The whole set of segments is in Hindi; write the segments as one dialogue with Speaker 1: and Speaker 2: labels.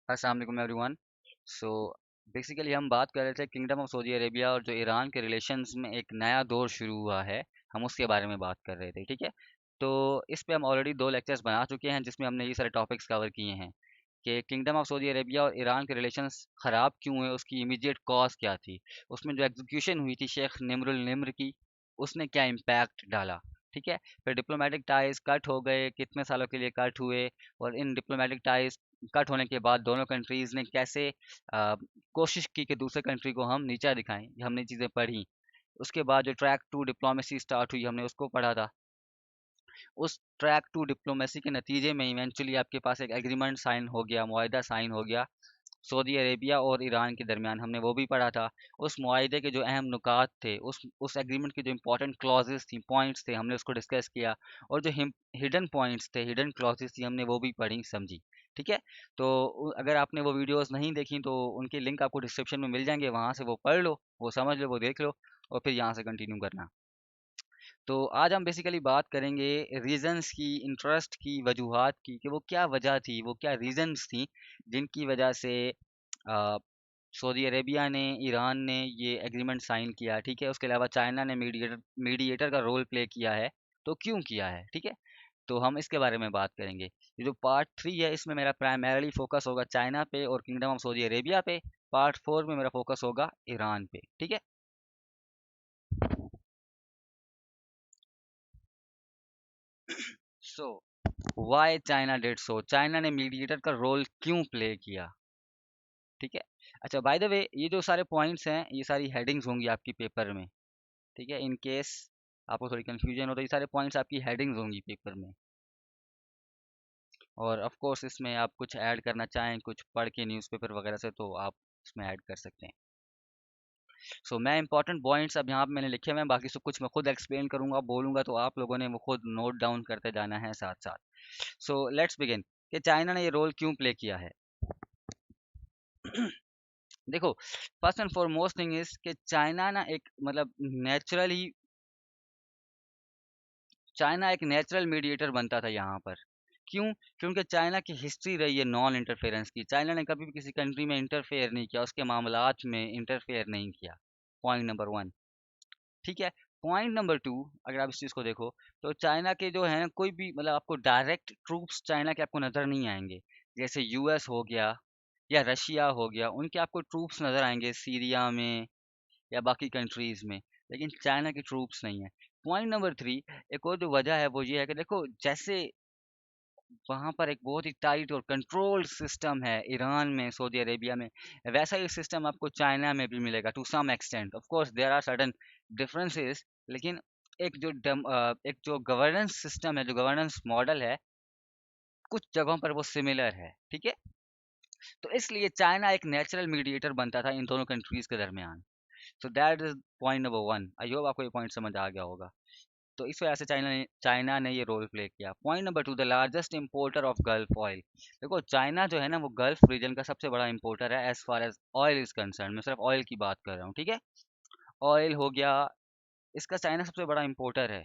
Speaker 1: अस्सलाम वालेकुम एवरीवन। सो बेसिकली हम बात कर रहे थे किंगडम ऑफ सऊदी अरेबिया और जो ईरान के रिलेशंस में एक नया दौर शुरू हुआ है, हम उसके बारे में बात कर रहे थे। ठीक है, तो इस पे हम ऑलरेडी 2 लेक्चर्स बना चुके हैं जिसमें हमने ये सारे टॉपिक्स कवर किए हैं कि किंगडम ऑफ सऊदी अरेबिया और ईरान के रिलेशंस ख़राब क्यों हुए, उसकी इमीडिएट कॉज क्या थी, उसमें जो एग्जीक्यूशन हुई थी शेख निमरुल निम्र की, उसने क्या इम्पैक्ट डाला। ठीक है, फिर डिप्लोमेटिक टाइज कट हो गए, कितने सालों के लिए कट हुए, और इन डिप्लोमेटिक टाइज कट होने के बाद दोनों कंट्रीज़ ने कैसे कोशिश की कि दूसरे कंट्री को हम नीचा दिखाएं। ये हमने चीज़ें पढ़ी। उसके बाद जो ट्रैक टू डिप्लोमेसी स्टार्ट हुई, हमने उसको पढ़ा था। उस ट्रैक टू डिप्लोमेसी के नतीजे में इवेंचुअली आपके पास एक एग्रीमेंट साइन हो गया, मुआहिदा साइन हो गया सऊदी अरेबिया और ईरान के दरमियान, हमने वो भी पढ़ा था। उस मुआहिदे के जो अहम नुकात थे, उस एग्रीमेंट के जो इंपॉर्टेंट क्लॉजेस थी, पॉइंट्स थे, हमने उसको डिस्कस किया। और जो हिडन पॉइंट्स थे, हिडन क्लॉजेस थी, हमने वो भी पढ़ी समझी। ठीक है, तो अगर आपने वो वीडियोस नहीं देखी तो उनके लिंक आपको डिस्क्रिप्शन में मिल जाएंगे, वहाँ से वो पढ़ लो, वो समझ लो, वो देख लो, और फिर यहाँ से कंटिन्यू करना। तो आज हम बेसिकली बात करेंगे रीजंस की, इंटरेस्ट की, वजूहात की, कि वो क्या वजह थी, वो क्या रीजंस थी जिनकी वजह से आ, सऊदी अरेबिया ने, ईरान ने ये एग्रीमेंट साइन किया। ठीक है, उसके अलावा चाइना ने मीडिएटर मीडिएटर का रोल प्ले किया है, तो क्यों किया है। ठीक है, तो हम इसके बारे में बात करेंगे। ये जो पार्ट 3 है, इसमें मेरा प्राइमरीली फोकस होगा चाइना पे और किंगडम ऑफ सऊदी अरेबिया पे। पार्ट 4 में मेरा फोकस होगा ईरान पे। ठीक है, so why China did so, China ने मीडिएटर का रोल क्यों प्ले किया। ठीक है, अच्छा, बाय द वे, ये जो सारे पॉइंट्स हैं, ये सारी हेडिंग्स होंगी आपकी पेपर में। ठीक है, इन केस आपको थोड़ी कंफ्यूजन हो तो ये सारे पॉइंट्स आपकी हेडिंग्स होंगी पेपर में। और ऑफ कोर्स इसमें आप कुछ ऐड करना चाहें, कुछ पढ़ के न्यूज़पेपर वगैरह से, तो आप इसमें ऐड कर सकते हैं। सो मैं इंपॉर्टेंट पॉइंट्स अब यहाँ पे मैंने लिखे हुए हैं, बाकी सब कुछ मैं खुद एक्सप्लेन करूंगा, बोलूंगा, तो आप लोगों ने वो खुद नोट डाउन करते जाना है साथ साथ। सो लेट्स बिगिन कि चाइना ने ये रोल क्यों प्ले किया है। देखो, first and foremost thing is कि चाइना ना एक मतलब नेचुरली, चाइना एक नेचुरल मीडिएटर बनता था यहाँ पर। क्यों? क्योंकि चाइना की हिस्ट्री रही है नॉन इंटरफेरेंस की। चाइना ने कभी भी किसी कंट्री में इंटरफेयर नहीं किया, उसके मामलात में इंटरफेयर नहीं किया। Point number 1। ठीक है, पॉइंट नंबर 2, अगर आप इस चीज़ को देखो तो चाइना के जो है ना, कोई भी मतलब आपको डायरेक्ट ट्रूप्स चाइना के आपको नज़र नहीं आएंगे। जैसे यूएस हो गया या रशिया हो गया, उनके आपको ट्रूप्स नज़र आएंगे सीरिया में या बाकी कंट्रीज में, लेकिन चाइना की ट्रूप्स नहीं है। पॉइंट नंबर 3, एक और जो वजह है वो ये है कि देखो, जैसे वहां पर एक बहुत ही टाइट और कंट्रोल्ड सिस्टम है ईरान में, सऊदी अरेबिया में, वैसा ही सिस्टम आपको चाइना में भी मिलेगा to some extent. Of course there are certain differences, लेकिन एक जो गवर्नेंस सिस्टम है, जो गवर्नेंस मॉडल है, कुछ जगहों पर वो सिमिलर है। ठीक है, तो इसलिए चाइना एक नेचुरल मीडिएटर बनता था इन दोनों कंट्रीज के दरमियान। So that is point number 1। I hope आपको ये पॉइंट समझ आ गया होगा। तो इस वजह से चाइना ने ये रोल प्ले किया। Point number 2, the largest importer of gulf oil. देखो, चाइना जो है ना, वो गल्फ रीजन का सबसे बड़ा इंपोर्टर है as far as oil is concerned. मैं सिर्फ ऑयल की बात कर रहा हूँ। ठीक है, ऑयल हो गया, इसका चाइना सबसे बड़ा इंपोर्टर है।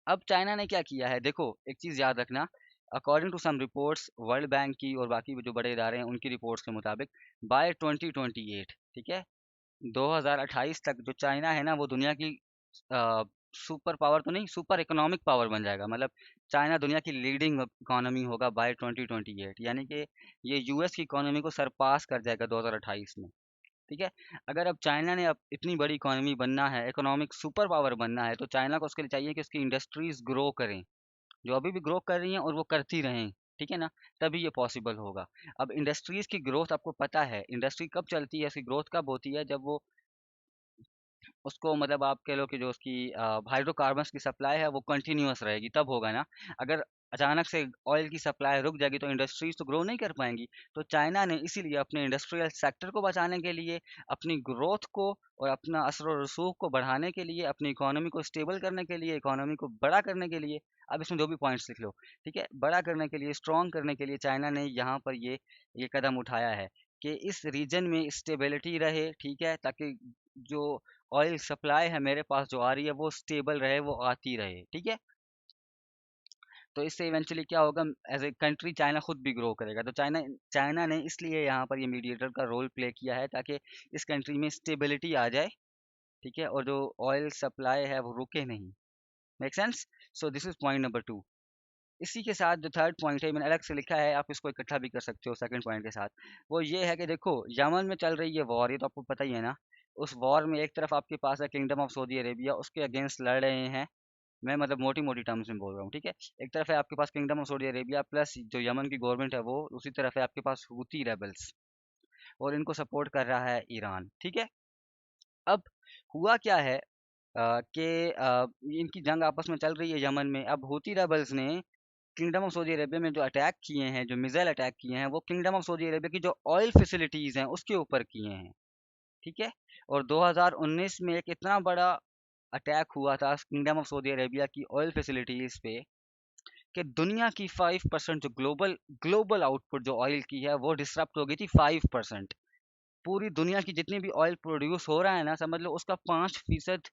Speaker 1: अब चाइना ने क्या किया है, देखो, एक चीज़ याद रखना। According to some reports, world bank की और बाकी जो बड़े इदारे हैं उनकी रिपोर्ट्स के मुताबिक, बाय 2028, ठीक है, 2028 तक जो चाइना है ना, वो दुनिया की सुपर पावर तो नहीं, सुपर इकोनॉमिक पावर बन जाएगा। मतलब चाइना दुनिया की लीडिंग इकोनॉमी होगा बाय 2028, यानी कि ये यूएस की इकोनॉमी को सरपास कर जाएगा 2028 में। ठीक है, अगर अब चाइना ने अब इतनी बड़ी इकोनॉमी बनना है, इकोनॉमिक सुपर पावर बनना है, तो चाइना को उसके लिए चाहिए कि उसकी इंडस्ट्रीज ग्रो करें, जो अभी भी ग्रो कर रही हैं, और वो करती रहें। ठीक है ना, तभी ये पॉसिबल होगा। अब इंडस्ट्रीज की ग्रोथ आपको पता है, इंडस्ट्री कब चलती है, उसकी ग्रोथ कब होती है, जब वो उसको मतलब आप कह लो कि जो उसकी हाइड्रोकार्बन्स की सप्लाई है वो कंटिन्यूअस रहेगी, तब होगा ना। अगर अचानक से ऑयल की सप्लाई रुक जाएगी तो इंडस्ट्रीज तो ग्रो नहीं कर पाएंगी। तो चाइना ने इसीलिए अपने इंडस्ट्रियल सेक्टर को बचाने के लिए, अपनी ग्रोथ को और अपना असर और रसूख को बढ़ाने के लिए, अपनी इकोनॉमी को स्टेबल करने के लिए, इकोनॉमी को बड़ा करने के लिए, अब इसमें जो भी पॉइंट्स लिख लो, ठीक है, बड़ा करने के लिए, स्ट्रॉन्ग करने के लिए चाइना ने यहाँ पर ये कदम उठाया है कि इस रीजन में स्टेबिलिटी रहे। ठीक है, ताकि जो ऑयल सप्लाई है मेरे पास जो आ रही है वो स्टेबल रहे, वो आती रहे। ठीक है, तो इससे इवेंचुअली क्या होगा, एज ए कंट्री चाइना खुद भी ग्रो करेगा। तो चाइना चाइना ने इसलिए यहाँ पर ये मीडिएटर का रोल प्ले किया है ताकि इस कंट्री में स्टेबिलिटी आ जाए, ठीक है, और जो ऑयल सप्लाई है वो रुके नहीं। Make sense? So this is point number 2। इसी के साथ जो थर्ड पॉइंट है मैंने अलग से लिखा है, आप इसको इकट्ठा भी कर सकते हो सेकंड पॉइंट के साथ। वो ये है कि देखो, यमन में चल रही है वॉर, ये तो आपको पता ही है ना। उस वॉर में एक तरफ आपके पास है किंगडम ऑफ सऊदी अरेबिया, उसके अगेंस्ट लड़ रहे हैं। मैं मतलब मोटी मोटी टर्म्स में बोल रहा हूँ, ठीक है। एक तरफ है आपके पास kingdom of Saudi Arabia, plus जो यमन की गवर्नमेंट है वो, दूसरी तरफ है आपके पास हूती रेबल्स, और इनको सपोर्ट कर रहा है ईरान, ठीक है। अब हुआ क्या है कि इनकी जंग आपस में चल रही है यमन में। अब हूती रेबल्स ने किंगडम ऑफ सऊदी अरेबिया में जो अटैक किए हैं, जो मिसाइल अटैक किए हैं, वो किंगडम ऑफ सऊदी अरेबिया की जो ऑयल फैसिलिटीज हैं उसके ऊपर किए हैं, ठीक है। और 2019 में एक इतना बड़ा अटैक हुआ था किंगडम ऑफ सऊदी अरेबिया की ऑयल फैसिलिटीज पे, कि दुनिया की 5% जो ग्लोबल ग्लोबल आउटपुट जो ऑयल की है वो डिसरप्ट हो गई थी। 5%, पूरी दुनिया की जितनी भी ऑयल प्रोड्यूस हो रहा है ना, समझ लो उसका 5%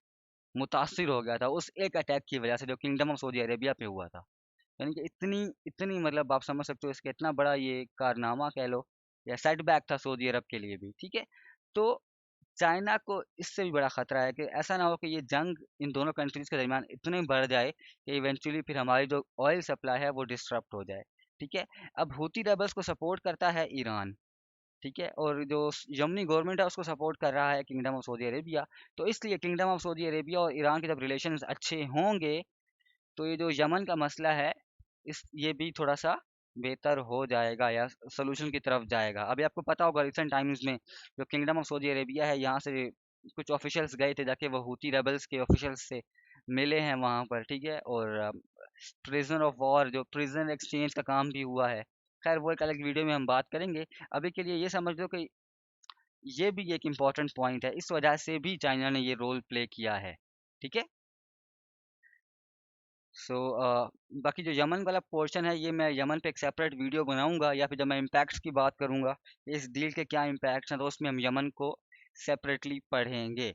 Speaker 1: मुतासिर हो गया था उस एक अटैक की वजह से जो किंगडम ऑफ सऊदी अरेबिया पे हुआ था। यानी कि इतनी इतनी मतलब आप समझ सकते हो इसका इतना बड़ा ये कारनामा कह लो, या सेटबैक था सऊदी अरब के लिए भी, ठीक है। तो चाइना को इससे भी बड़ा खतरा है कि ऐसा ना हो कि ये जंग इन दोनों कंट्रीज के दरमियान इतने बढ़ जाए कि इवेंचुअली फिर हमारी जो ऑयल सप्लाई है वो डिस्टरप्ट हो जाए, ठीक है। अब हूती रेबल्स को सपोर्ट करता है ईरान, ठीक है, और जो यमनी गवर्नमेंट है उसको सपोर्ट कर रहा है किंगडम ऑफ सऊदी अरेबिया। तो इसलिए किंगडम ऑफ सऊदी अरेबिया और ईरान के जब रिलेशंस अच्छे होंगे, तो ये जो यमन का मसला है, इस ये भी थोड़ा सा बेहतर हो जाएगा या सोल्यूशन की तरफ जाएगा। अभी आपको पता होगा रिसेंट टाइम्स में जो किंगडम ऑफ सऊदी अरेबिया है, यहाँ से कुछ ऑफिशियल्स गए थे, जाके वो हूती रेबल्स के ऑफिशियल्स से मिले हैं वहाँ पर, ठीक है। और प्रिजनर ऑफ वॉर जो प्रिजनर एक्सचेंज का काम भी हुआ है। खैर वो एक अलग वीडियो में हम बात करेंगे। अभी के लिए ये समझ लो कि ये भी एक इम्पॉर्टेंट पॉइंट है, इस वजह से भी चाइना ने ये रोल प्ले किया है, ठीक है। सो बाकी जो यमन वाला पोर्शन है, ये मैं यमन पे एक सेपरेट वीडियो बनाऊंगा, या फिर जब मैं इम्पैक्ट्स की बात करूंगा, इस डील के क्या इम्पैक्ट्स हैं, तो उसमें हम यमन को सेपरेटली पढ़ेंगे।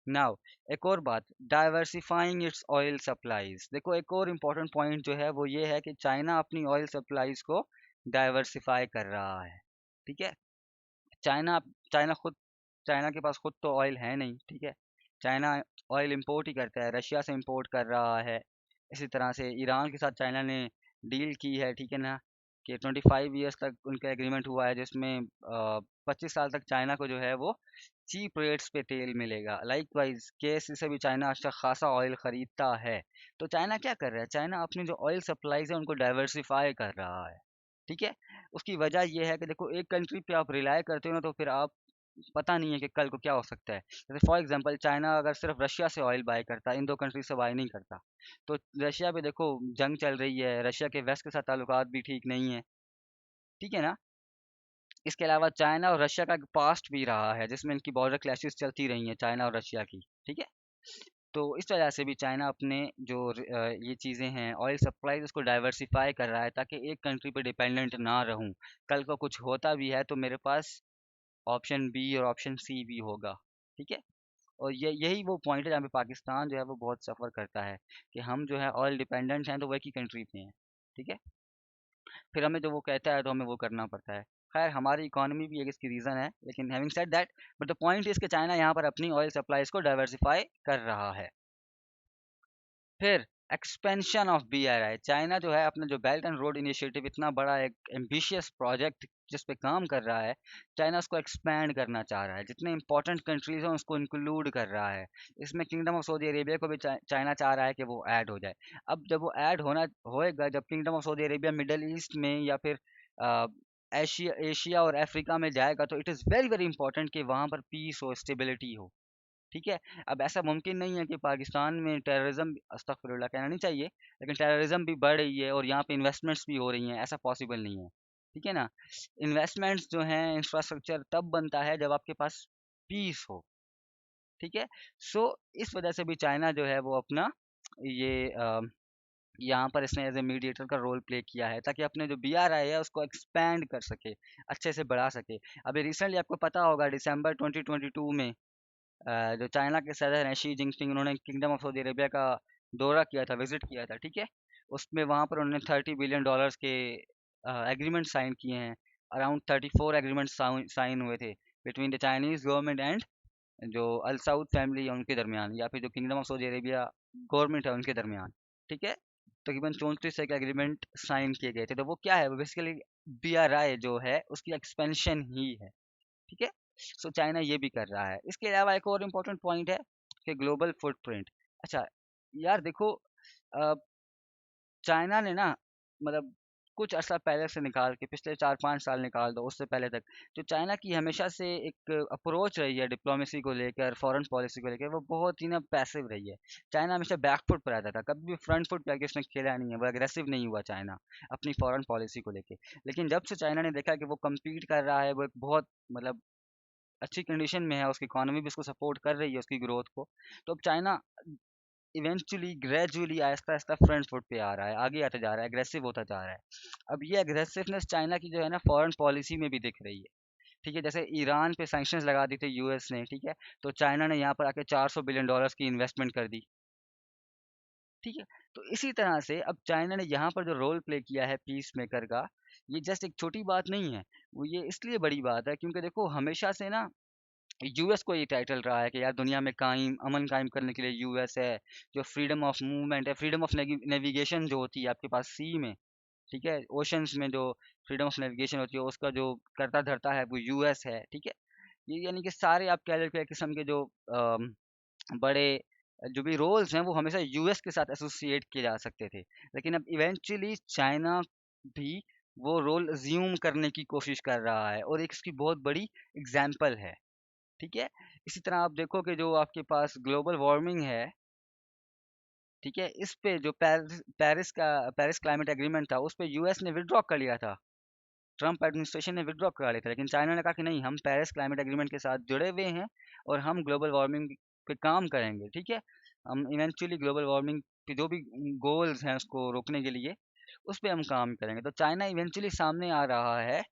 Speaker 1: नाउ एक और बात, डाइवर्सिफाइंग इट्स ऑयल सप्लाईज। देखो एक और इम्पोर्टेंट पॉइंट जो है वो ये है कि चाइना अपनी ऑयल सप्लाईज को डाइवर्सिफाई कर रहा है, ठीक है। चाइना चाइना खुद चाइना के पास खुद तो ऑयल है नहीं, ठीक है। चाइना ऑयल इंपोर्ट ही करता है, रशिया से इंपोर्ट कर रहा है। इसी तरह से ईरान के साथ चाइना ने डील की है, ठीक है ना, कि 25 ईयर्स तक उनका एग्रीमेंट हुआ है, जिसमें 25 साल तक चाइना को जो है वो चीप रेट्स पे तेल मिलेगा। लाइकवाइज केएससी से भी चाइना अच्छा खासा ऑयल खरीदता है। तो चाइना क्या कर रहा है, चाइना अपनी जो ऑयल सप्लाईज है उनको डाइवर्सिफाई कर रहा है, ठीक है। उसकी वजह ये है कि देखो, एक कंट्री पे आप रिलाय करते हो ना, तो फिर आप पता नहीं है कि कल को क्या हो सकता है। जैसे फॉर एग्जांपल चाइना अगर सिर्फ रशिया से ऑयल बाय करता, इन दो कंट्री से बाय नहीं करता, तो रशिया पे देखो जंग चल रही है, रशिया के वेस्ट के साथ ताल्लुकात भी ठीक नहीं है, ठीक है ना। इसके अलावा चाइना और रशिया का पास्ट भी रहा है जिसमें इनकी बॉर्डर क्लैशेस चलती रही हैं, चाइना और रशिया की, ठीक है। तो इस वजह से भी चाइना अपने जो ये चीज़ें हैं ऑयल सप्लाई उसको डाइवर्सिफाई कर रहा है, ताकि एक कंट्री पे डिपेंडेंट ना रहूं। कल को कुछ होता भी है तो मेरे पास ऑप्शन बी और ऑप्शन सी भी होगा, ठीक है। और ये यही वो पॉइंट है जहाँ पे पाकिस्तान जो है वो बहुत सफ़र करता है, कि हम जो है ऑयल डिपेंडेंट हैं तो वही की कंट्री पे हैं, ठीक है। फिर हमें जो वो कहता है तो हमें वो करना पड़ता है। खैर हमारी इकोनॉमी भी एक इसकी रीज़न है, लेकिन having said that, but the point is कि चाइना यहाँ पर अपनी ऑयल सप्लाईज को डाइवर्सिफाई कर रहा है। फिर एक्सपेंशन ऑफ बीआरआई, चाइना जो है अपना जो बेल्ट एंड रोड इनिशिएटिव, इतना बड़ा एक एम्बिशियस प्रोजेक्ट जिस पे काम कर रहा है, चाइना उसको एक्सपैंड करना चाह रहा है, जितने इंपॉर्टेंट कंट्रीज हैं उसको इंक्लूड कर रहा है। इसमें किंगडम ऑफ सऊदी अरेबिया को भी चाइना चाह रहा है कि वो ऐड हो जाए। अब जब वो ऐड होना होएगा, जब kingdom of Saudi Arabia middle east में या फिर अ, एशिया एशिया और अफ्रीका में जाएगा, तो it is very very important कि वहाँ पर पीस हो, स्टेबिलिटी हो, ठीक है। अब ऐसा मुमकिन नहीं है कि पाकिस्तान में टेररिज्म, अस्तगफिरुल्लाह कहना नहीं चाहिए, लेकिन टेररिज्म भी बढ़ रही है और यहाँ पे इन्वेस्टमेंट्स भी हो रही हैं, ऐसा पॉसिबल नहीं है, ठीक है ना। इन्वेस्टमेंट्स जो हैं, इंफ्रास्ट्रक्चर तब बनता है जब आपके पास पीस हो, ठीक है। सो इस वजह से भी चाइना जो है वो अपना ये यहाँ पर इसने एज ए मीडिएटर का रोल प्ले किया है, ताकि अपने जो बीआरआई है उसको एक्सपैंड कर सके, अच्छे से बढ़ा सके। अभी रिसेंटली आपको पता होगा दिसंबर 2022 में जो चाइना के सदर हैं शी जिनपिंग, उन्होंने किंगडम ऑफ सऊदी अरेबिया का दौरा किया था, विजिट किया था, ठीक है। उसमें वहाँ पर उन्होंने $30 बिलियन के एग्रीमेंट साइन किए हैं। अराउंड 34 एग्रीमेंट साइन हुए थे between the Chinese government and जो अल साउद फैमिली है उनके दरमियान, या फिर जो kingdom of Saudi Arabia government है उनके दरमियान। ठीक है, तकरीबन 34 एक एग्रीमेंट साइन किए गए थे। तो वो क्या है, वो बेसिकली BRI जो है उसकी एक्सपेंशन ही है। ठीक है, सो चाइना ये भी कर रहा है। इसके अलावा एक और इम्पोर्टेंट पॉइंट है कि ग्लोबल फुटप्रिंट। अच्छा यार देखो, अ, चाइना ने ना, मतलब कुछ अर्सा पहले से निकाल के पिछले 4-5 साल निकाल दो, उससे पहले तक जो चाइना की हमेशा से एक अप्रोच रही है डिप्लोमेसी को लेकर, फॉरेन पॉलिसी को लेकर, वो बहुत ही ना पैसिव रही है। चाइना हमेशा बैकफुट पर रहता था, कभी भी फ्रंट फुट पे उसने खेला नहीं है, वो एग्रेसिव नहीं हुआ चाइना अपनी फॉरेन पॉलिसी को लेकर। लेकिन जब से चाइना ने देखा कि वो कम्पीट कर रहा है, वो एक बहुत मतलब अच्छी कंडीशन में है, उसकी इकोनॉमी भी उसको सपोर्ट कर रही है उसकी ग्रोथ को, तो अब China eventually gradually Aahista Aahista front foot पे आ रहा है, आगे आता जा रहा है, एग्रेसिव होता जा रहा है। अब ये एग्रेसिवनेस चाइना की जो है ना फॉरेन पॉलिसी में भी दिख रही है। ठीक है, जैसे ईरान पे सैंक्शंस लगा दी थे यूएस ने, ठीक है, तो चाइना ने यहाँ पर आके $400 बिलियन की इन्वेस्टमेंट कर दी। ठीक है, तो इसी तरह से अब चाइना ने यहाँ पर जो रोल प्ले किया है पीस मेकर का, ये जस्ट एक छोटी बात नहीं है, वो ये इसलिए बड़ी बात है क्योंकि देखो हमेशा से ना यूएस को ये टाइटल रहा है कि यार दुनिया में कायम अमन कायम करने के लिए यूएस है। जो फ्रीडम ऑफ मूवमेंट है, फ्रीडम ऑफ नेविगेशन जो होती है आपके पास सी में, ठीक है, ओशंस में जो फ्रीडम ऑफ नेविगेशन होती है उसका जो करता धरता है वो यूएस है। ठीक है, ये यानी कि सारे आप कह लो कि एक किस्म के जो बड़े जो भी रोल्स हैं वो हमेशा यूएस के साथ एसोसिएट किए जा सकते थे। लेकिन अब इवेंचुअली चाइना भी वो रोल अज्यूम करने की कोशिश कर रहा है, और एक इसकी बहुत बड़ी एग्जाम्पल है। ठीक है, इसी तरह आप देखो कि जो आपके पास ग्लोबल वार्मिंग है, ठीक है, इस पे जो पेरिस क्लाइमेट एग्रीमेंट था उस पे यूएस ने विड्रॉ कर लिया था, ट्रम्प एडमिनिस्ट्रेशन ने विड्रॉ करा लिया था। लेकिन चाइना ने कहा कि नहीं, हम पेरिस क्लाइमेट एग्रीमेंट के साथ जुड़े हुए हैं और हम ग्लोबल वार्मिंग पे काम करेंगे। ठीक है, हम इवेंचुअली ग्लोबल वार्मिंग के जो भी गोल्स हैं उसको रोकने के लिए उस पे हम काम करेंगे। तो चाइना इवेंचुअली सामने आ रहा है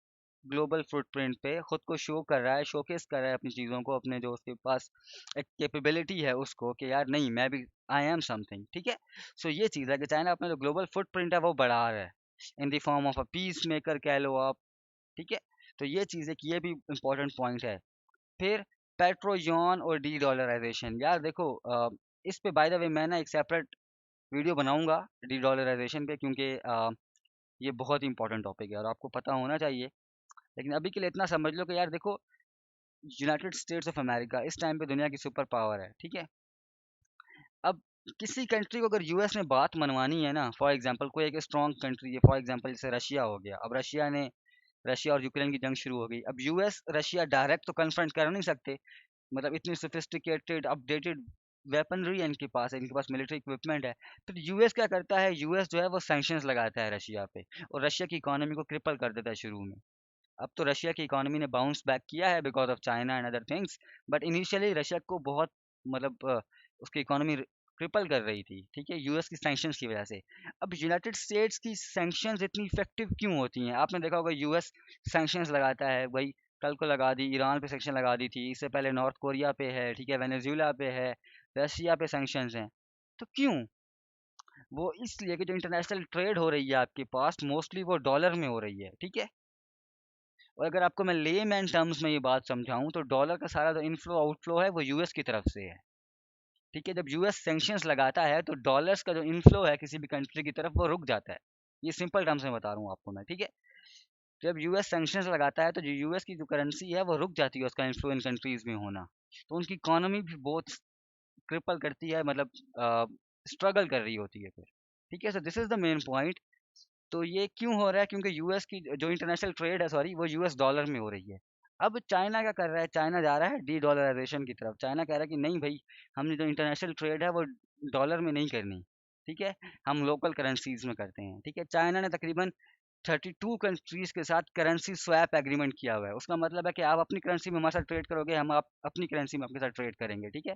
Speaker 1: ग्लोबल फुटप्रिंट पे, खुद को शो कर रहा है, शोकेस कर रहा है अपनी चीज़ों को, अपने जो उसके पास एक कैपेबिलिटी है उसको, कि यार नहीं मैं भी आई एम समथिंग। ठीक है, सो ये चीज़ है कि चाइना अपना जो ग्लोबल फुटप्रिंट है वो बढ़ा रहा है in the form of a peace maker कह लो आप। ठीक है, तो ये चीज़ है कि ये भी इम्पोर्टेंट पॉइंट है। फिर पेट्रोयन और डी डॉलराइजेशन, यार देखो इस पे बाय द वे मैं ना एक सेपरेट वीडियो बनाऊंगा डी डॉलराइजेशन पे, क्योंकि ये बहुत ही इंपॉर्टेंट टॉपिक है और आपको पता होना चाहिए। लेकिन अभी के लिए इतना समझ लो कि यार देखो, यूनाइटेड स्टेट्स ऑफ अमेरिका इस टाइम पे दुनिया की सुपर पावर है। ठीक है, अब किसी कंट्री को अगर यूएस ने बात मनवानी है ना, फॉर एग्जांपल कोई एक स्ट्रॉन्ग कंट्री है, फॉर एग्जांपल जैसे रशिया हो गया, अब रशिया और यूक्रेन की जंग शुरू हो गई। अब यूएस रशिया डायरेक्ट तो कन्फ्रंट कर नहीं सकते, मतलब इतनी सोफिस्टिकेटेड अपडेटेड वेपनरी है इनके पास, है इनके पास मिलिट्री इक्विपमेंट है। तो यूएस क्या करता है, यूएस जो है वो सैंक्शंस लगाता है रशिया पे, और रशिया की इकोनॉमी को क्रिपल कर देता है शुरू में। अब तो रशिया की इकोनॉमी ने बाउंस बैक किया है because of China and other things, but initially Russia को बहुत मतलब उसकी इकोनॉमी ट्रिपल कर रही थी। ठीक है, यूएस की सैंक्शंस की वजह से। अब यूनाइटेड स्टेट्स की सैंक्शंस इतनी इफेक्टिव क्यों होती हैं, आपने देखा होगा यूएस सैंक्शंस लगाता है, वही कल को लगा दी, ईरान पे सैंक्शन लगा दी थी, इससे पहले नॉर्थ कोरिया पे है, ठीक है, वेनेजुएला पे है, रशिया पे सैंक्शंस हैं। तो क्यों? वो इसलिए कि जो इंटरनेशनल ट्रेड हो रही है आपके पास मोस्टली वो डॉलर में हो रही है। ठीक है, और अगर आपको मैं लेमैन टर्म्स में ये बात समझाऊं तो डॉलर का सारा जो इनफ्लो आउटफ्लो है वो यूएस की तरफ से है। ठीक है, जब यूएस सैंक्शंस लगाता है तो डॉलर्स का जो इनफ्लो है किसी भी कंट्री की तरफ वो रुक जाता है। ये सिंपल टर्म्स में बता रहा हूँ आपको मैं। ठीक है, जब यूएस सैंक्शंस लगाता है तो जो यूएस की जो करेंसी है वो रुक जाती है, उसका इन्फ्लो इन कंट्रीज में होना, तो उनकी इकोनॉमी भी बहुत क्रिपल करती है, मतलब स्ट्रगल कर रही होती है फिर। ठीक है, so this is the main point. तो ये क्यों हो रहा है, क्योंकि यूएस की जो इंटरनेशनल ट्रेड है, सॉरी, वो यूएस डॉलर में हो रही है। अब चाइना क्या कर रहा है, चाइना जा रहा है डी डॉलराइजेशन की तरफ। चाइना कह रहा है कि नहीं भाई, हमने जो इंटरनेशनल ट्रेड है वो डॉलर में नहीं करनी। ठीक है, हम लोकल करेंसीज में करते हैं। ठीक है, चाइना ने तकरीबन 32 कंट्रीज के साथ करेंसी स्वैप एग्रीमेंट किया हुआ है। उसका मतलब है कि आप अपनी करेंसी में हमारे साथ ट्रेड करोगे, हम आप अपनी करेंसी में आपके साथ ट्रेड करेंगे। ठीक है,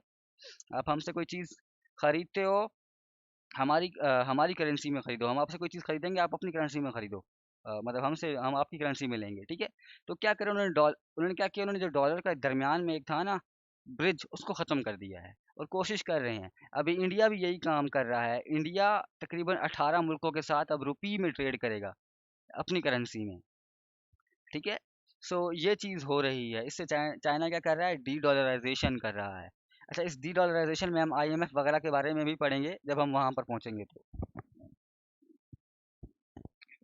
Speaker 1: आप हमसे कोई चीज़ खरीदते हो, हमारी करेंसी में खरीदो, हम आपसे कोई चीज़ खरीदेंगे, आप अपनी करेंसी में खरीदो, मतलब हमसे हम आपकी करेंसी में लेंगे। ठीक है, तो क्या करें, उन्होंने क्या किया, उन्होंने जो डॉलर का दरमियान में एक था ना ब्रिज, उसको ख़त्म कर दिया है। और कोशिश कर रहे हैं। अभी इंडिया भी यही काम कर रहा है। इंडिया तकरीबन 18 मुल्कों के साथ अब रुपी में ट्रेड करेगा, अपनी करेंसी में। ठीक है। सो ये चीज़ हो रही है। इससे चाइना क्या कर रहा है, डी डॉलराइजेशन कर रहा है। अच्छा, इस डी डॉलराइजेशन में हम आईएमएफ वगैरह के बारे में भी पढ़ेंगे जब हम वहां पर पहुंचेंगे तो।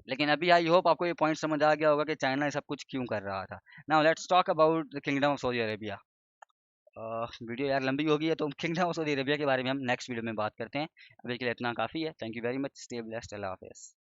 Speaker 1: लेकिन अभी आई होप आपको ये पॉइंट समझ आ गया होगा कि चाइना ये सब कुछ क्यों कर रहा था। Now let's talk about the kingdom of Saudi Arabia. Video यार लंबी हो गई है, तो किंगडम ऑफ सऊदी अरेबिया के बारे में हम नेक्स्ट वीडियो में बात करते हैं। अभी के लिए इतना काफ़ी है। Thank you very much. Stay blessed. Allah हाफिज़।